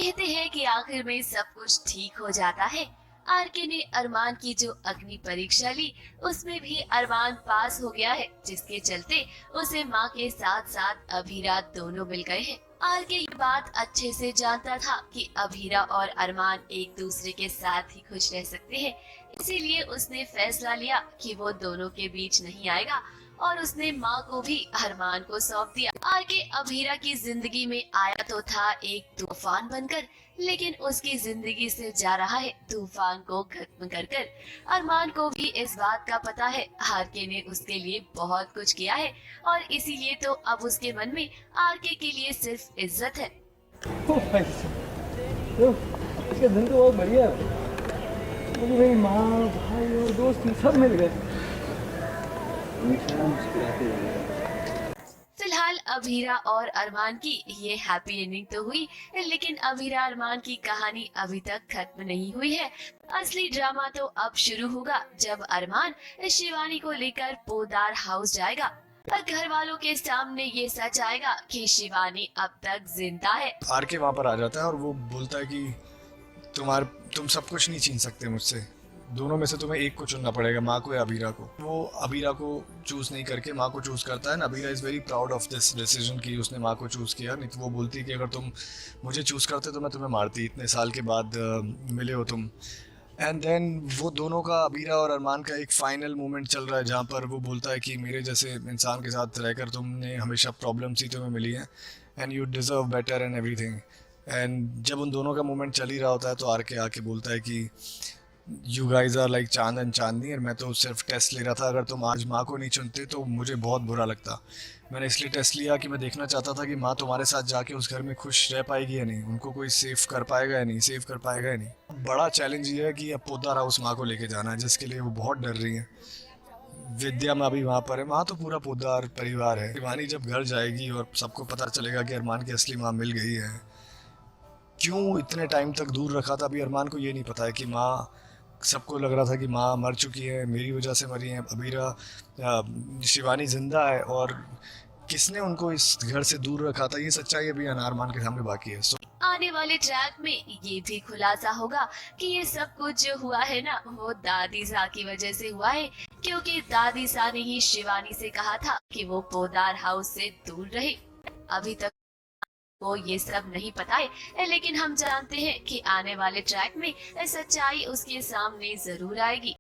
कहते हैं कि आखिर में सब कुछ ठीक हो जाता है। आरके ने अरमान की जो अग्नि परीक्षा ली उसमें भी अरमान पास हो गया है, जिसके चलते उसे माँ के साथ साथ अभीरा दोनों मिल गए हैं। आरके ये बात अच्छे से जानता था कि अभीरा और अरमान एक दूसरे के साथ ही खुश रह सकते हैं, इसीलिए उसने फैसला लिया कि वो दोनों के बीच नहीं आएगा और उसने माँ को भी अरमान को सौंप दिया। आरके अभीरा की जिंदगी में आया तो था एक तूफान बनकर, लेकिन उसकी जिंदगी से जा रहा है तूफान को खत्म कर कर। अरमान को भी इस बात का पता है आरके ने उसके लिए बहुत कुछ किया है और इसीलिए तो अब उसके मन में आरके के लिए सिर्फ इज्जत है। तो इसका दिन तो बहुत बढ़िया है। मुझे मेरी माँ, भाई और दोस्त सब मिल गए। फिलहाल अभीरा और अरमान की ये हैप्पी एंडिंग तो हुई, लेकिन अभीरा अरमान की कहानी अभी तक खत्म नहीं हुई है। असली ड्रामा तो अब शुरू होगा जब अरमान शिवानी को लेकर पोदार हाउस जाएगा। घर वालों के सामने ये सच आएगा कि शिवानी अब तक जिंदा है। आरके वहाँ पर आ जाता है और वो बोलता है कि तुम सब कुछ नहीं छीन सकते मुझसे, दोनों में से तुम्हें एक को चुनना पड़ेगा, माँ को या अबीरा को। वो अबीरा को चूज नहीं करके माँ को चूज करता है। Abira is very proud of this decision कि उसने माँ को चूज किया। नहीं तो वो बोलती कि अगर तुम मुझे चूज करते तो मैं तुम्हें मारती, इतने साल के बाद मिले हो तुम। एंड देन वो दोनों का, अबीरा और अरमान का एक फाइनल मोमेंट चल रहा है जहाँ पर वो बोलता है कि मेरे जैसे इंसान के साथ रहकर तुमने हमेशा प्रॉब्लम्स ही तुम्हें मिली हैं and you deserve better and everything. And जब उन दोनों का मोमेंट चल ही रहा होता है तो आके आके बोलता है कि यू गाइज आर लाइक चांद एंड चांदनी, और मैं तो सिर्फ टेस्ट ले रहा था, अगर तुम आज माँ को नहीं चुनते तो मुझे बहुत बुरा लगता। मैंने इसलिए टेस्ट लिया कि मैं देखना चाहता था कि माँ तुम्हारे साथ जाके उस घर में खुश रह पाएगी या नहीं, उनको कोई सेव कर पाएगा या नहीं, सेव कर पाएगा या नहीं। बड़ा चैलेंज ये है कि अब पोदार हाउस माँ को लेके जाना है, जिसके लिए वो बहुत डर रही है। विद्या माँ भी वहाँ पर है, वहाँ तो पूरा पोदार परिवार है। शिवानी जब घर जाएगी और सबको पता चलेगा कि अरमान की असली माँ मिल गई है, क्यों इतने टाइम तक दूर रखा था, अभी अरमान को ये नहीं पता है कि माँ, सबको लग रहा था कि माँ मर चुकी है, मेरी वजह से मरी है। अबीरा, शिवानी जिंदा है और किसने उनको इस घर से दूर रखा था, ये सच्चाई अभी अरमान के सामने बाकी है। आने वाले ट्रैक में ये भी खुलासा होगा कि ये सब कुछ जो हुआ है ना, वो दादी सा की वजह से हुआ है, क्योंकि दादी सा ने ही शिवानी से कहा था कि वो पोदार हाउस से दूर रहे। अभी तक वो ये सब नहीं पता है, लेकिन हम जानते हैं कि आने वाले ट्रैक में सच्चाई उसके सामने जरूर आएगी।